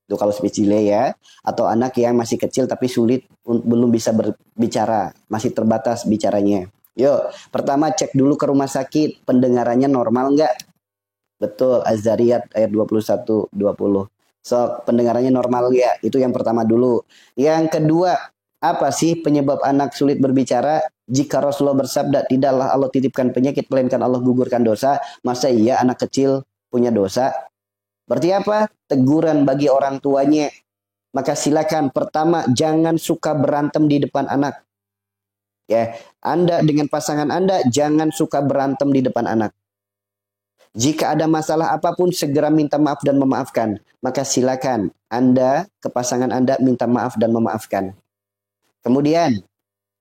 Itu kalau spesies ya. Atau anak yang masih kecil tapi sulit belum bisa berbicara, masih terbatas bicaranya. Yuk, pertama cek dulu ke rumah sakit, pendengarannya normal nggak? Betul, Az-Zariyat ayat 21, 20. So, pendengarannya normal ya, itu yang pertama dulu. Yang kedua, apa sih penyebab anak sulit berbicara? Jika Rasulullah bersabda, tidaklah Allah titipkan penyakit, melainkan Allah gugurkan dosa. Masa iya anak kecil punya dosa? Berarti apa? Teguran bagi orang tuanya. Maka silakan, pertama, jangan suka berantem di depan anak. Ya, Anda dengan pasangan Anda, jangan suka berantem di depan anak. Jika ada masalah apapun, segera minta maaf dan memaafkan. Maka silakan Anda ke pasangan Anda minta maaf dan memaafkan. Kemudian,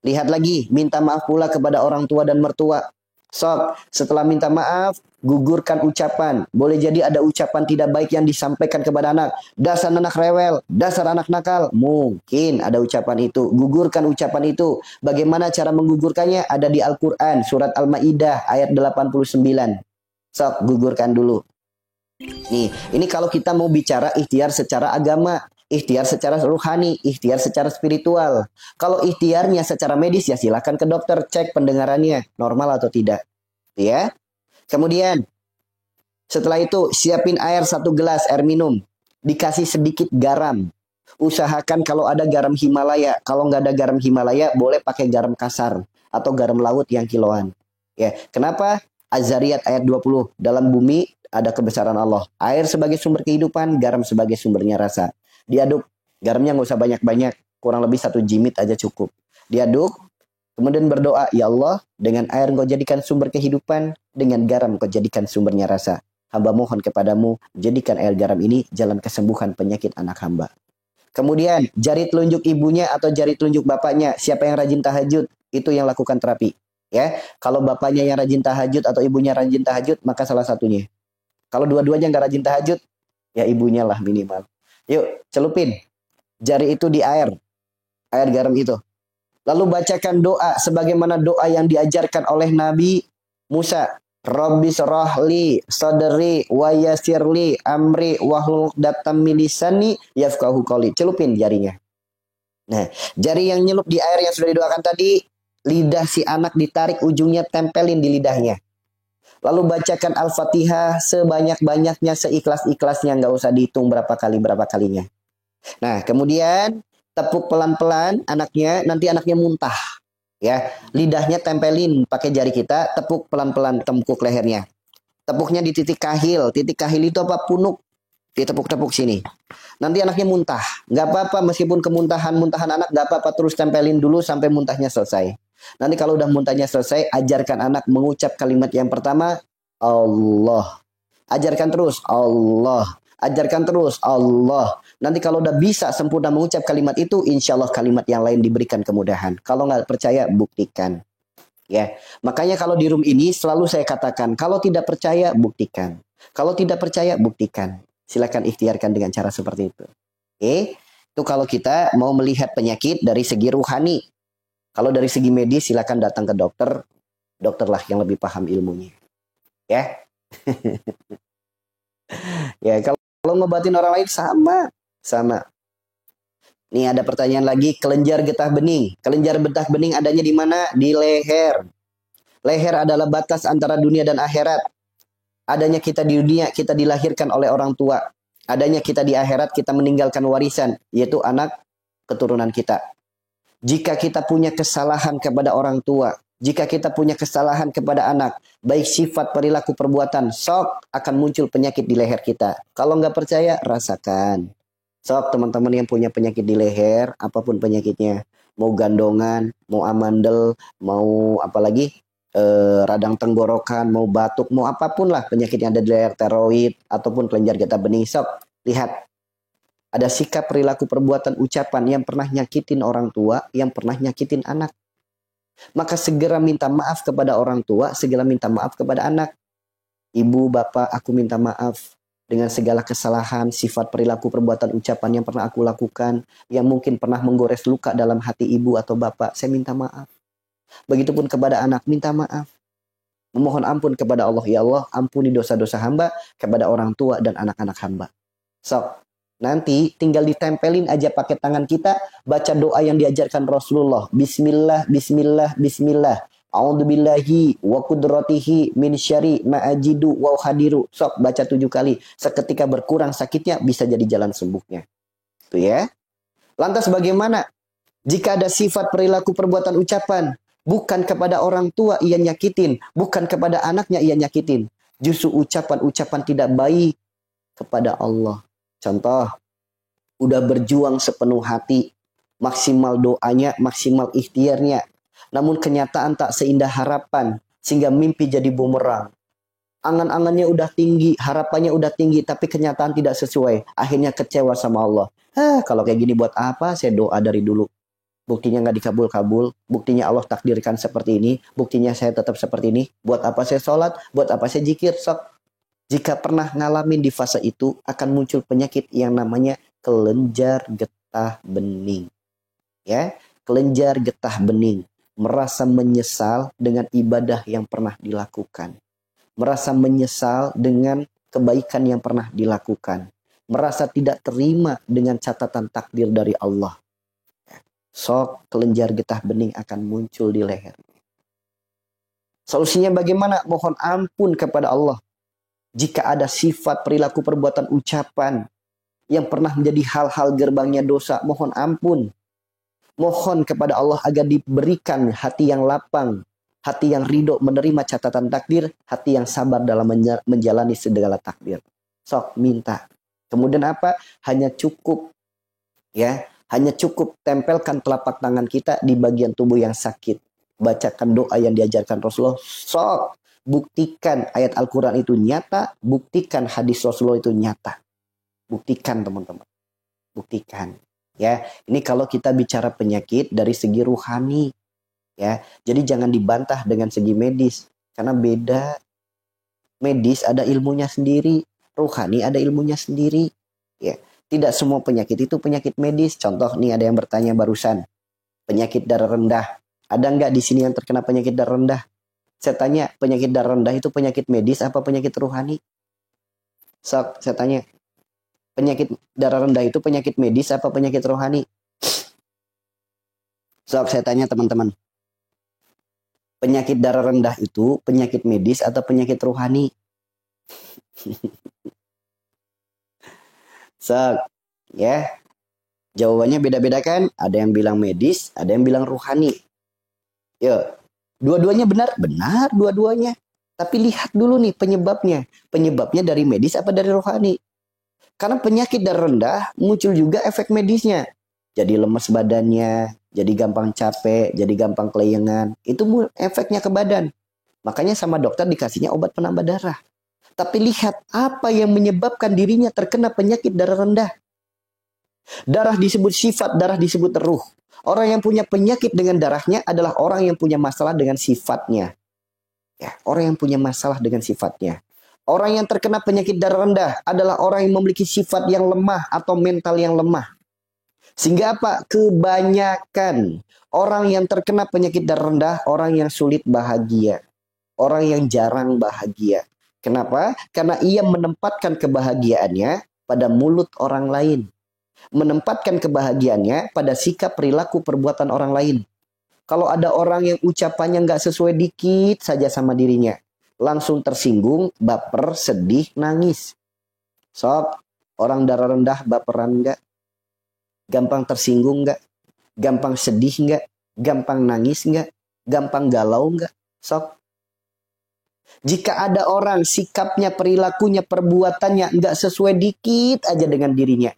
lihat lagi, minta maaf pula kepada orang tua dan mertua. Sok, setelah minta maaf, gugurkan ucapan. Boleh jadi ada ucapan tidak baik yang disampaikan kepada anak. Dasar anak rewel, dasar anak nakal. Mungkin ada ucapan itu. Gugurkan ucapan itu. Bagaimana cara menggugurkannya? Ada di Al-Quran, surat Al-Ma'idah, ayat 89. Sok, gugurkan dulu. Nih, ini kalau kita mau bicara ikhtiar secara agama, ikhtiar secara ruhani, ikhtiar secara spiritual. Kalau ikhtiarnya secara medis ya silakan ke dokter, cek pendengarannya normal atau tidak. Ya. Kemudian setelah itu siapin air 1 gelas air minum, dikasih sedikit garam. Usahakan kalau ada garam Himalaya, kalau nggak ada garam Himalaya boleh pakai garam kasar atau garam laut yang kiloan. Ya, kenapa? Az-Zariyat ayat 20. Dalam bumi ada kebesaran Allah. Air sebagai sumber kehidupan, garam sebagai sumbernya rasa. Diaduk. Garamnya nggak usah banyak-banyak. Kurang lebih 1 jimit aja cukup. Diaduk. Kemudian berdoa, ya Allah, dengan air Engkau jadikan sumber kehidupan, dengan garam Engkau jadikan sumbernya rasa. Hamba mohon kepadamu, jadikan air garam ini jalan kesembuhan penyakit anak hamba. Kemudian, jari telunjuk ibunya atau jari telunjuk bapaknya, siapa yang rajin tahajud, itu yang lakukan terapi. Ya, kalau bapaknya yang rajin tahajud atau ibunya rajin tahajud, maka salah satunya. Kalau dua-duanya nggak rajin tahajud, ya ibunya lah minimal. Yuk, celupin jari itu di air garam itu. Lalu bacakan doa sebagaimana doa yang diajarkan oleh Nabi Musa. Rabbi syrahli sadri wa yassirli amri wahlul 'uqdatam min lisani yafqahu qouli. Celupin jarinya. Nah, jari yang nyelup di air yang sudah didoakan tadi, lidah si anak ditarik ujungnya, tempelin di lidahnya. Lalu bacakan Al-Fatihah sebanyak-banyaknya, seikhlas-ikhlasnya, nggak usah dihitung berapa kalinya. Nah, kemudian tepuk pelan-pelan anaknya, nanti anaknya muntah. Ya, lidahnya tempelin pakai jari kita, tepuk pelan-pelan tengkuk lehernya. Tepuknya di titik kahil. Titik kahil itu apa? Punuk. Ditepuk-tepuk sini. Nanti anaknya muntah. Nggak apa-apa, meskipun muntahan anak nggak apa-apa, terus tempelin dulu sampai muntahnya selesai. Nanti kalau udah muntahnya selesai, ajarkan anak mengucap kalimat yang pertama, Allah. Ajarkan terus, Allah. Ajarkan terus, Allah. Nanti kalau udah bisa sempurna mengucap kalimat itu, insya Allah kalimat yang lain diberikan kemudahan. Kalau nggak percaya, buktikan. Ya, makanya kalau di room ini selalu saya katakan, kalau tidak percaya, buktikan. Kalau tidak percaya, buktikan. Silakan ikhtiarkan dengan cara seperti itu. Oke, itu kalau kita mau melihat penyakit dari segi ruhani. Kalau dari segi medis, silakan datang ke dokter. Dokterlah yang lebih paham ilmunya. Ya, ya kalau ngobatin orang lain sama. Nih ada pertanyaan lagi, kelenjar getah bening. Kelenjar getah bening adanya di mana? Di leher. Leher adalah batas antara dunia dan akhirat. Adanya kita di dunia, kita dilahirkan oleh orang tua. Adanya kita di akhirat, kita meninggalkan warisan, yaitu anak keturunan kita. Jika kita punya kesalahan kepada orang tua, jika kita punya kesalahan kepada anak, baik sifat, perilaku, perbuatan, sok akan muncul penyakit di leher kita. Kalau nggak percaya, rasakan. Sok teman-teman yang punya penyakit di leher, apapun penyakitnya, mau gandongan, mau amandel, mau apalagi radang tenggorokan, mau batuk, mau apapun lah penyakit yang ada di leher, tiroid ataupun kelenjar getah bening, sok lihat ada sikap, perilaku, perbuatan, ucapan yang pernah nyakitin orang tua, yang pernah nyakitin anak. Maka segera minta maaf kepada orang tua, segera minta maaf kepada anak. Ibu, bapak, aku minta maaf dengan segala kesalahan, sifat, perilaku, perbuatan, ucapan yang pernah aku lakukan, yang mungkin pernah menggores luka dalam hati ibu atau bapak, saya minta maaf. Begitupun kepada anak, minta maaf. Memohon ampun kepada Allah, ya Allah, ampuni dosa-dosa hamba kepada orang tua dan anak-anak hamba. So, Nanti tinggal ditempelin aja pakai tangan kita, baca doa yang diajarkan Rasulullah. Bismillah, bismillah, bismillah. A'udzubillahi wa qudratihi min syari ma'ajidu wa hadiru. Sok baca 7 kali. Seketika berkurang sakitnya, bisa jadi jalan sembuhnya. Itu ya. Lantas bagaimana jika ada sifat perilaku perbuatan ucapan, bukan kepada orang tua ia nyakitin, bukan kepada anaknya ia nyakitin. Justru ucapan-ucapan tidak baik kepada Allah. Contoh, udah berjuang sepenuh hati, maksimal doanya, maksimal ikhtiarnya. Namun kenyataan tak seindah harapan, sehingga mimpi jadi bumerang. Angan-angannya udah tinggi, harapannya udah tinggi, tapi kenyataan tidak sesuai. Akhirnya kecewa sama Allah. Kalau kayak gini buat apa saya doa dari dulu? Buktinya nggak dikabul-kabul, buktinya Allah takdirkan seperti ini, buktinya saya tetap seperti ini. Buat apa saya sholat, buat apa saya zikir, sok. Jika pernah ngalamin di fase itu, akan muncul penyakit yang namanya kelenjar getah bening. Ya, kelenjar getah bening. Merasa menyesal dengan ibadah yang pernah dilakukan. Merasa menyesal dengan kebaikan yang pernah dilakukan. Merasa tidak terima dengan catatan takdir dari Allah. Sok kelenjar getah bening akan muncul di leher. Solusinya bagaimana? Mohon ampun kepada Allah. Jika ada sifat perilaku perbuatan ucapan yang pernah menjadi hal-hal gerbangnya dosa, mohon ampun. Mohon kepada Allah agar diberikan hati yang lapang, hati yang ridho menerima catatan takdir, hati yang sabar dalam menjalani segala takdir. Sok minta. Kemudian apa? Hanya cukup tempelkan telapak tangan kita di bagian tubuh yang sakit. Bacakan doa yang diajarkan Rasulullah. Sok buktikan ayat Al-Quran itu nyata, buktikan hadis Rasulullah itu nyata. Buktikan teman-teman. Buktikan. Ya, ini kalau kita bicara penyakit dari segi ruhani. Ya, jadi jangan dibantah dengan segi medis. Karena beda. Medis ada ilmunya sendiri. Ruhani ada ilmunya sendiri. Ya, tidak semua penyakit itu penyakit medis. Contoh nih ada yang bertanya barusan. Penyakit darah rendah. Ada nggak di sini yang terkena penyakit darah rendah? Saya tanya, penyakit darah rendah itu penyakit medis apa penyakit ruhani? Sok, saya tanya. Penyakit darah rendah itu penyakit medis apa penyakit rohani? Sok, saya tanya teman-teman. Penyakit darah rendah itu penyakit medis atau penyakit rohani? Sok, ya. Jawabannya beda-beda kan? Ada yang bilang medis, ada yang bilang rohani. Yuk. Dua-duanya benar? Benar dua-duanya. Tapi lihat dulu nih penyebabnya. Penyebabnya dari medis apa dari rohani? Karena penyakit darah rendah muncul juga efek medisnya. Jadi lemes badannya, jadi gampang capek, jadi gampang kelayangan. Itu efeknya ke badan. Makanya sama dokter dikasihnya obat penambah darah. Tapi lihat apa yang menyebabkan dirinya terkena penyakit darah rendah. Darah disebut sifat, darah disebut ruh. Orang yang punya penyakit dengan darahnya adalah orang yang punya masalah dengan sifatnya. Ya, orang yang punya masalah dengan sifatnya. Orang yang terkena penyakit darah rendah adalah orang yang memiliki sifat yang lemah atau mental yang lemah. Sehingga apa? Kebanyakan orang yang terkena penyakit darah rendah, orang yang sulit bahagia. Orang yang jarang bahagia. Kenapa? Karena ia menempatkan kebahagiaannya pada mulut orang lain. Menempatkan kebahagiaannya pada sikap perilaku perbuatan orang lain. Kalau ada orang yang ucapannya nggak sesuai dikit saja sama dirinya, langsung tersinggung, baper, sedih, nangis. Sob, orang darah rendah baperan nggak? Gampang tersinggung nggak? Gampang sedih nggak? Gampang nangis nggak? Gampang galau nggak? Sob. Jika ada orang sikapnya, perilakunya, perbuatannya nggak sesuai dikit aja dengan dirinya,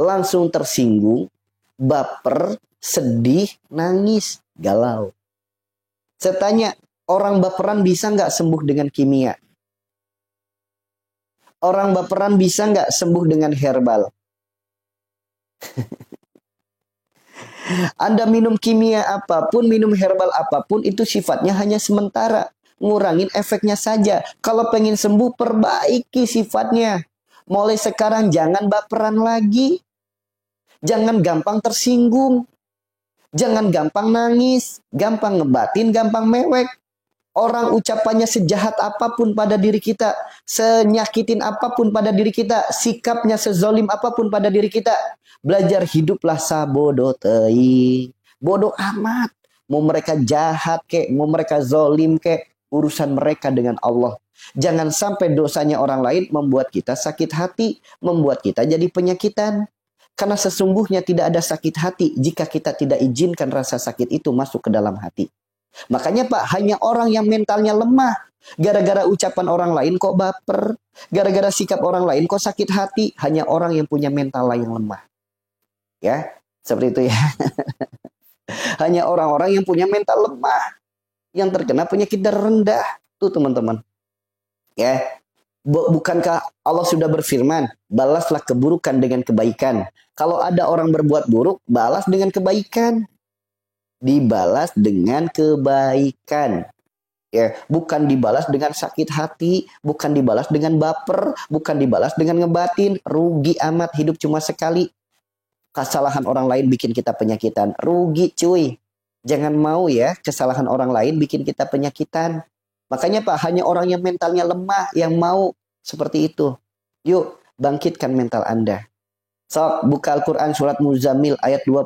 langsung tersinggung, baper, sedih, nangis, galau. Saya tanya, orang baperan bisa nggak sembuh dengan kimia? Orang baperan bisa nggak sembuh dengan herbal? Anda minum kimia apapun, minum herbal apapun, itu sifatnya hanya sementara. Ngurangin efeknya saja. Kalau pengen sembuh, perbaiki sifatnya. Mulai sekarang jangan baperan lagi. Jangan gampang tersinggung. Jangan gampang nangis. Gampang ngebatin, gampang mewek. Orang ucapannya sejahat apapun pada diri kita, senyakitin apapun pada diri kita, sikapnya sezolim apapun pada diri kita, belajar hiduplah sabodo teuing. Bodoh amat. Mau mereka jahat kek, mau mereka zolim kek, urusan mereka dengan Allah. Jangan sampai dosanya orang lain membuat kita sakit hati, membuat kita jadi penyakitan. Karena sesungguhnya tidak ada sakit hati jika kita tidak izinkan rasa sakit itu masuk ke dalam hati. Makanya Pak, hanya orang yang mentalnya lemah, gara-gara ucapan orang lain kok baper, gara-gara sikap orang lain kok sakit hati, hanya orang yang punya mental yang lemah. Ya, seperti itu ya. Hanya orang-orang yang punya mental lemah, yang terkena penyakit darah rendah. Tuh teman-teman. Ya, bukankah Allah sudah berfirman, balaslah keburukan dengan kebaikan. Kalau ada orang berbuat buruk, balas dengan kebaikan. Dibalas dengan kebaikan. Ya, bukan dibalas dengan sakit hati, bukan dibalas dengan baper, bukan dibalas dengan ngebatin. Rugi amat, hidup cuma sekali. Kesalahan orang lain bikin kita penyakitan. Rugi cuy. Jangan mau ya kesalahan orang lain bikin kita penyakitan. Makanya Pak, hanya orang yang mentalnya lemah yang mau seperti itu. Yuk, bangkitkan mental Anda. Sok, buka Al-Quran surat Muzammil ayat 20.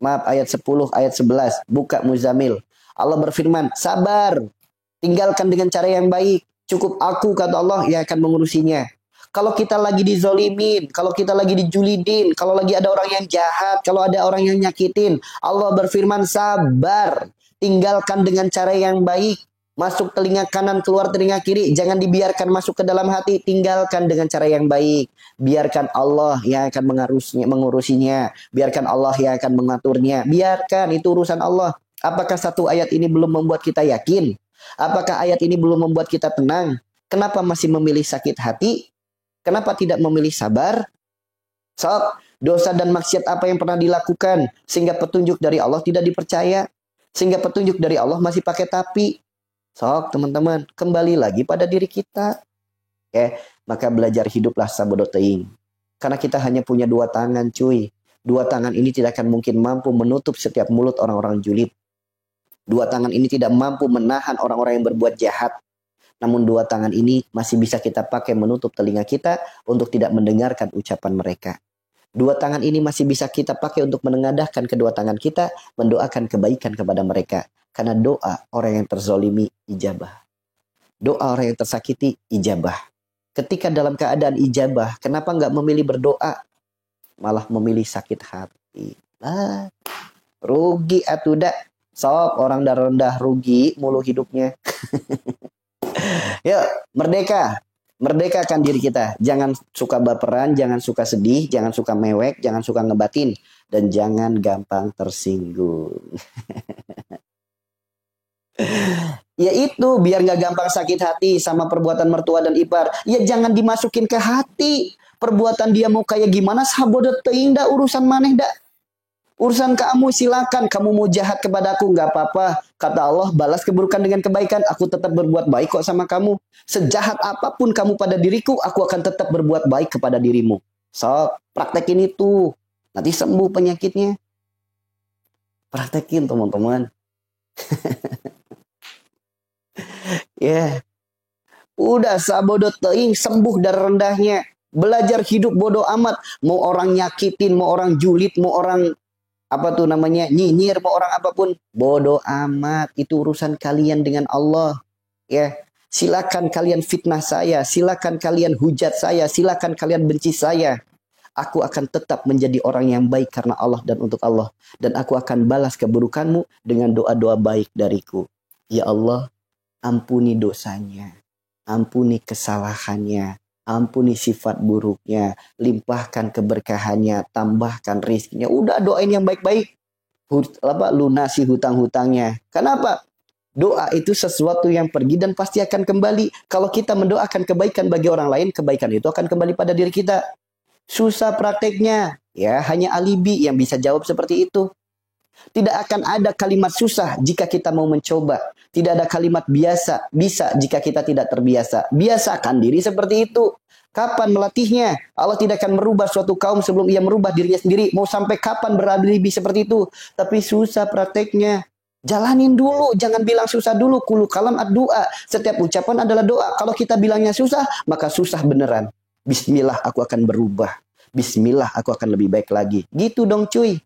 Maaf, ayat 10, ayat 11. Buka Muzammil. Allah berfirman, sabar. Tinggalkan dengan cara yang baik. Cukup aku, kata Allah, yang akan mengurusinya. Kalau kita lagi dizolimin, kalau kita lagi dijulidin, kalau lagi ada orang yang jahat, kalau ada orang yang nyakitin, Allah berfirman, sabar. Tinggalkan dengan cara yang baik. Masuk telinga kanan, keluar telinga kiri. Jangan dibiarkan masuk ke dalam hati. Tinggalkan dengan cara yang baik. Biarkan Allah yang akan mengurusinya. Biarkan Allah yang akan mengaturnya. Biarkan, itu urusan Allah. Apakah satu ayat ini belum membuat kita yakin? Apakah ayat ini belum membuat kita tenang? Kenapa masih memilih sakit hati? Kenapa tidak memilih sabar? Sok, dosa dan maksiat apa yang pernah dilakukan sehingga petunjuk dari Allah tidak dipercaya? Sehingga petunjuk dari Allah masih pakai tapi? Sok teman-teman, kembali lagi pada diri kita. Maka belajar hiduplah sabodo teuing. Karena kita hanya punya dua tangan cuy. Dua tangan ini tidak akan mungkin mampu menutup setiap mulut orang-orang julid. Dua tangan ini tidak mampu menahan orang-orang yang berbuat jahat. Namun dua tangan ini masih bisa kita pakai menutup telinga kita untuk tidak mendengarkan ucapan mereka. Dua tangan ini masih bisa kita pakai untuk menengadahkan kedua tangan kita, mendoakan kebaikan kepada mereka. Karena doa orang yang terzolimi ijabah. Doa orang yang tersakiti ijabah. Ketika dalam keadaan ijabah, kenapa nggak memilih berdoa? Malah memilih sakit hati. Rugi atuda. Sok orang darah rendah rugi mulu hidupnya. Yuk, merdeka. Merdekakan diri kita. Jangan suka baperan, jangan suka sedih, jangan suka mewek, jangan suka ngebatin. Dan jangan gampang tersinggung. Ya itu, biar gak gampang sakit hati sama perbuatan mertua dan ipar. Ya jangan dimasukin ke hati. Perbuatan dia mau kayak gimana, sabodo teuing dah, urusan maneh dah. Urusan kamu, silakan. Kamu mau jahat kepada aku, gak apa-apa. Kata Allah, balas keburukan dengan kebaikan. Aku tetap berbuat baik kok sama kamu. Sejahat apapun kamu pada diriku, aku akan tetap berbuat baik kepada dirimu. So, praktekin itu. Nanti sembuh penyakitnya. Praktekin teman-teman. Ya. Udah sabodo teuing, sembuh dari rendahnya. Belajar hidup bodoh amat. Mau orang nyakitin, mau orang julid, mau orang nyinyir, mau orang apapun, bodoh amat. Itu urusan kalian dengan Allah. Ya, silakan kalian fitnah saya, silakan kalian hujat saya, silakan kalian benci saya. Aku akan tetap menjadi orang yang baik karena Allah dan untuk Allah. Dan aku akan balas keburukanmu dengan doa-doa baik dariku. Ya Allah, ampuni dosanya, ampuni kesalahannya, ampuni sifat buruknya, limpahkan keberkahannya, tambahkan rizkinya. Udah doain yang baik-baik. Lunasi hutang-hutangnya. Kenapa? Doa itu sesuatu yang pergi dan pasti akan kembali. Kalau kita mendoakan kebaikan bagi orang lain, kebaikan itu akan kembali pada diri kita. Susah prakteknya. Ya, hanya alibi yang bisa jawab seperti itu. Tidak akan ada kalimat susah jika kita mau mencoba. Tidak ada kalimat biasa bisa jika kita tidak terbiasa. Biasakan diri seperti itu. Kapan melatihnya? Allah tidak akan merubah suatu kaum sebelum ia merubah dirinya sendiri. Mau sampai kapan beralibi seperti itu? Tapi susah prakteknya. Jalanin dulu, jangan bilang susah dulu. Kulu kalam ad-doa. Setiap ucapan adalah doa. Kalau kita bilangnya susah, maka susah beneran. Bismillah, aku akan berubah. Bismillah, aku akan lebih baik lagi. Gitu dong cuy.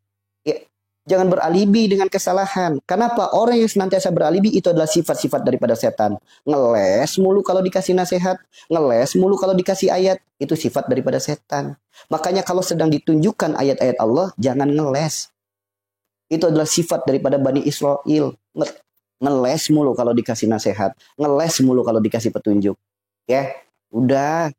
Ya, jangan beralibi dengan kesalahan. Kenapa? Orang yang senantiasa beralibi itu adalah sifat-sifat daripada setan. Ngeles mulu kalau dikasih nasihat. Ngeles mulu kalau dikasih ayat. Itu sifat daripada setan. Makanya kalau sedang ditunjukkan ayat-ayat Allah, jangan ngeles. Itu adalah sifat daripada Bani Israel. Ngeles mulu kalau dikasih nasihat. Ngeles mulu kalau dikasih petunjuk. Ya, udah.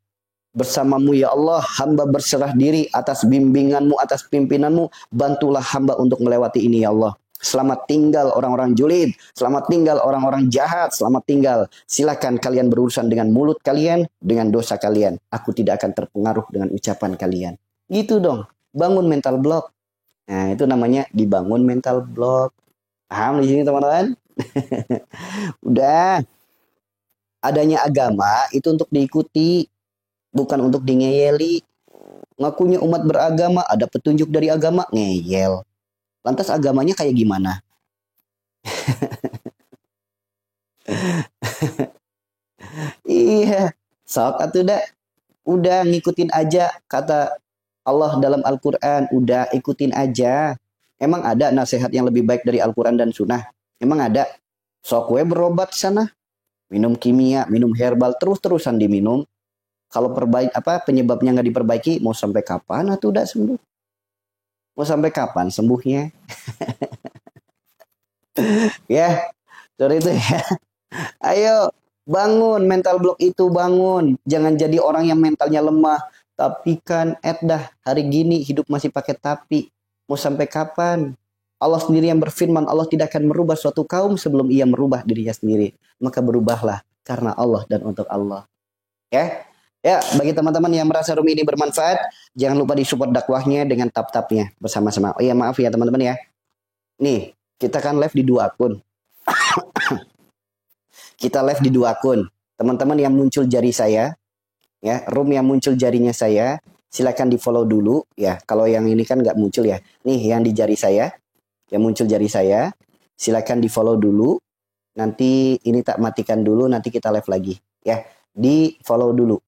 Bersamamu ya Allah, hamba berserah diri atas bimbinganmu, atas pimpinanmu. Bantulah hamba untuk melewati ini ya Allah. Selamat tinggal orang-orang julid. Selamat tinggal orang-orang jahat. Selamat tinggal. Silakan kalian berurusan dengan mulut kalian, dengan dosa kalian. Aku tidak akan terpengaruh dengan ucapan kalian. Gitu dong. Bangun mental block. Nah, itu namanya dibangun mental block. Paham di sini teman-teman? Udah. Adanya agama itu untuk diikuti, bukan untuk dingeyeli. Ngakunya umat beragama, ada petunjuk dari agama, ngeyel. Lantas agamanya kayak gimana? Iya, sok atuh dah. Udah ngikutin aja kata Allah dalam Al-Quran, udah ikutin aja. Emang ada nasihat yang lebih baik dari Al-Quran dan Sunnah? Emang ada? Sok we berobat sana. Minum kimia, minum herbal, terus-terusan diminum. Kalau penyebabnya nggak diperbaiki, mau sampai kapan atau udah sembuh? Mau sampai kapan sembuhnya? Ya, sorry itu ya. Ayo, bangun mental block itu, bangun. Jangan jadi orang yang mentalnya lemah. Tapi kan dah hari gini hidup masih pakai tapi. Mau sampai kapan? Allah sendiri yang berfirman, Allah tidak akan merubah suatu kaum sebelum ia merubah dirinya sendiri. Maka berubahlah karena Allah dan untuk Allah. Ya. Ya, bagi teman-teman yang merasa room ini bermanfaat, jangan lupa disupport dakwahnya dengan tap-tapnya bersama-sama. Oh iya, maaf ya teman-teman ya. Nih, kita kan live di 2 akun. Kita live di 2 akun. Teman-teman yang muncul jari saya, ya, room yang muncul jarinya saya, silakan di-follow dulu ya. Kalau yang ini kan nggak muncul ya. Nih, yang di jari saya, yang muncul jari saya, silakan di-follow dulu. Nanti ini tak matikan dulu, nanti kita live lagi ya. Di-follow dulu.